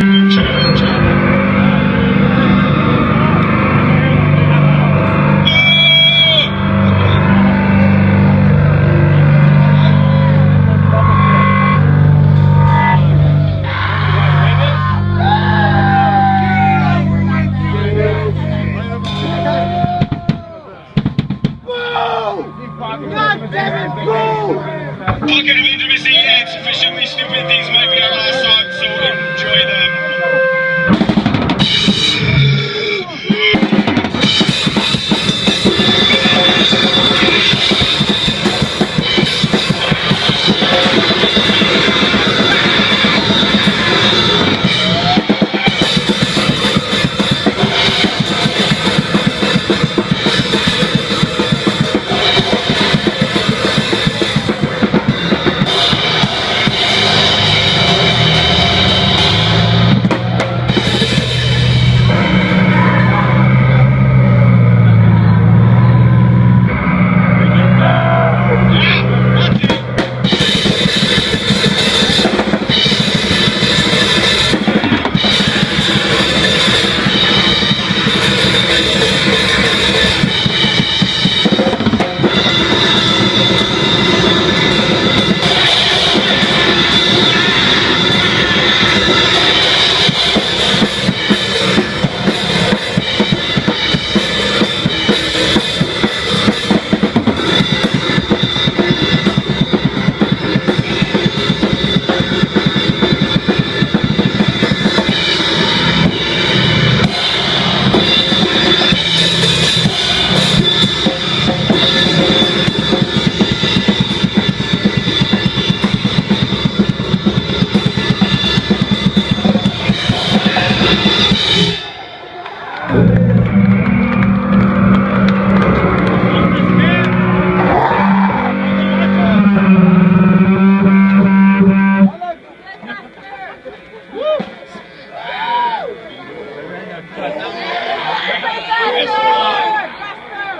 Pocket of intimacy and sufficiently stupid. These might be our last songs, so enjoy them.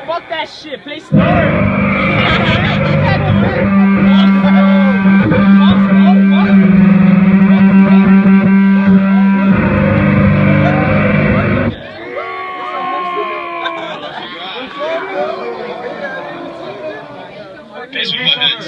Fuck that shit, play start. Pace with buttons.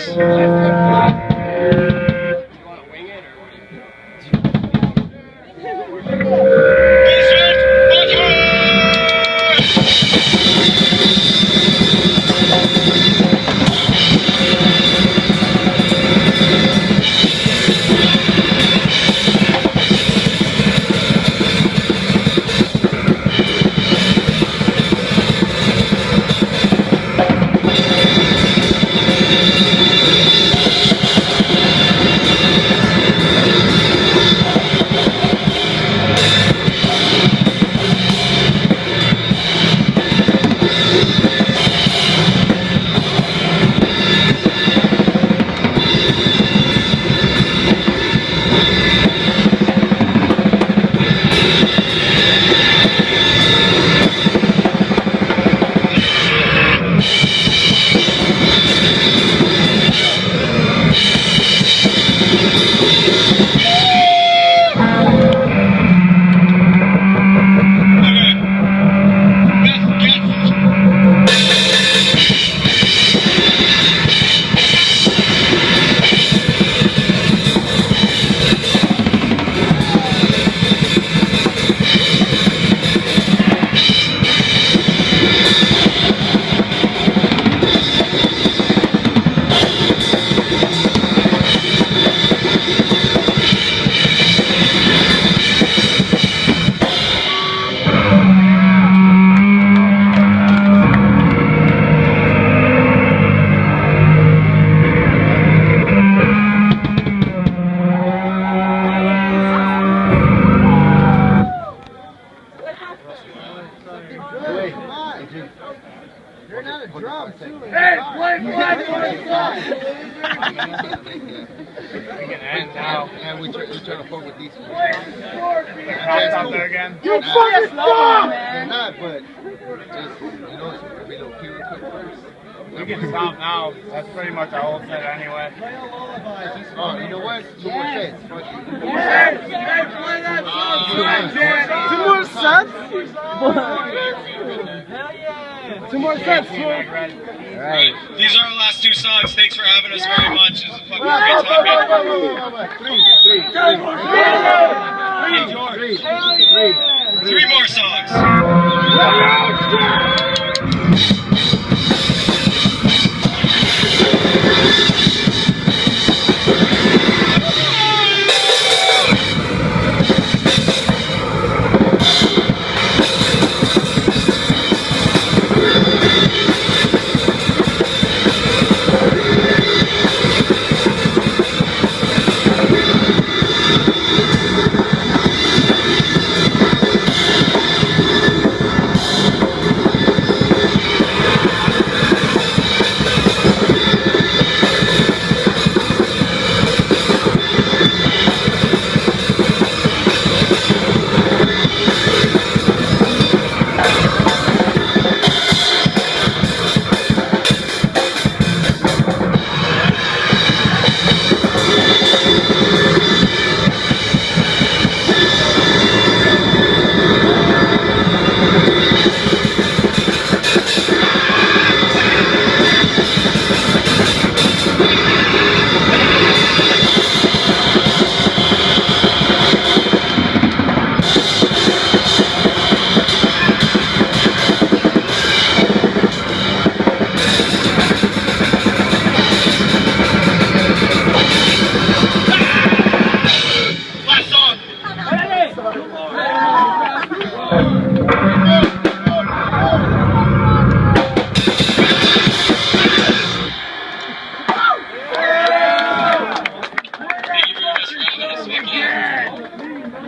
You're not a drum, too. Hey, play! We can end now. And we try to fuck with these ones. Cops out there again. You fucking stop! They're not, but just, you know, a little period quick first. We can stop now. That's pretty much our whole set anyway. Oh, you know what? Two more sets. Fuck it. Yes! Play that song! Two more sets? Two more sets, Alright. These are our last two songs. Thanks for having us very much. It was a fucking great time. Three more songs.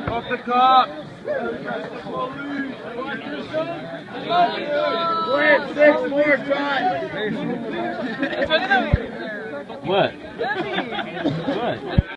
Off the cup. Wait, 6 more shots. What? What?